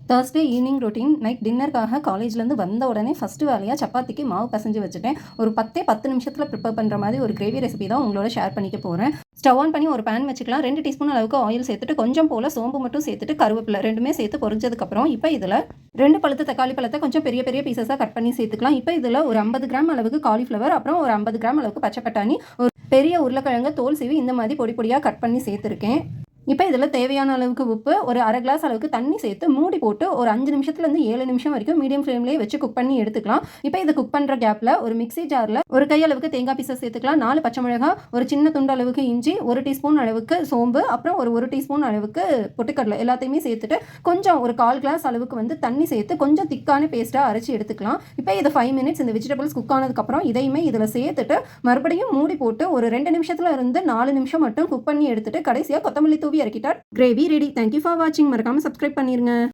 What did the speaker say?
Thursday evening routine. Night டின்னருக்காக காலேஜ்லேருந்து வந்த உடனே ஃபஸ்ட்டு வேலையாக சப்பாத்திக்கு மாவு பிசைஞ்சு வச்சுட்டேன். ஒரு 10 நிமிஷத்தில் ப்ரிப்பேர் பண்ணுற மாதிரி ஒரு கிரேவி ரெசிபி தான் உங்களோட ஷேர் பண்ணிக்க போகிறேன். ஸ்டவ் ஆன் பண்ணி ஒரு பேன் வச்சுக்கலாம். 2 டீஸ்பூன் அளவுக்கு ஆயில் சேர்த்துட்டு கொஞ்சம் போல் சோம்பு மட்டும் சேர்த்துட்டு கருவேப்பிலை ரெண்டுமே சேர்த்து பொரிஞ்சதுக்கப்புறம் இப்போ இதில் 2 பழுத்த தக்காளி பழத்தை கொஞ்சம் பெரிய பெரிய பீசஸாக கட் பண்ணி சேர்த்துக்கலாம். இப்போ இதில் ஒரு 50 கிராம் அளவுக்கு காலிஃப்ளவர், அப்புறம் ஒரு 50 கிராம் அளவுக்கு பச்சை பட்டாணி, ஒரு பெரிய உருளைக்கிழங்கு தோல் சீவி இந்த மாதிரி பொடி பொடியாக கட் பண்ணி சேர்த்துருக்கேன். இப்போ இதில் தேவையான அளவுக்கு உப்பு, ஒரு அரை கிளாஸ் அளவுக்கு தண்ணி சேர்த்து மூடி போட்டு ஒரு 5 நிமிஷத்துலேருந்து 7 நிமிஷம் வரைக்கும் மீடியம் ஃப்ளேம்லேயே வச்சு குக் பண்ணி எடுத்துக்கலாம். இப்போ இதை குக் பண்ணுற கேப்பில் ஒரு மிக்ஸி ஜாரில் ஒரு கை அளவுக்கு தேங்காய் பீசஸ் சேர்த்துக்கலாம். 4 பச்சை மிளகாய், ஒரு சின்ன துண்டு அளவுக்கு இஞ்சி, 1 டீஸ்பூன் அளவுக்கு சோம்பு, அப்புறம் ஒரு டீஸ்பூன் அளவுக்கு பொட்டுக்கடலை எல்லாத்தையுமே சேர்த்துட்டு கொஞ்சம் ஒரு 1/4 கிளாஸ் அளவுக்கு தண்ணி சேர்த்து கொஞ்சம் திக்கான பேஸ்ட்டாக அரைச்சி எடுத்துக்கலாம். இப்போ இதை 5 மினிட்ஸ் இந்த வெஜிடபிள்ஸ் குக் ஆனதுக்கப்புறம் இதையுமே இதில் சேர்த்துட்டு மறுபடியும் மூடி போட்டு ஒரு 2 நிமிஷத்துல இருந்து 4 நிமிஷம் மட்டும் குக் பண்ணி எடுத்துட்டு கடைசியாக கொத்தமல்லி தூவி இறக்கிட்டார். Gravy ready. தேங்க்யூ ஃபார் வாட்சிங். மறக்காம சப்ஸ்கிரைப் பண்ணிருங்க.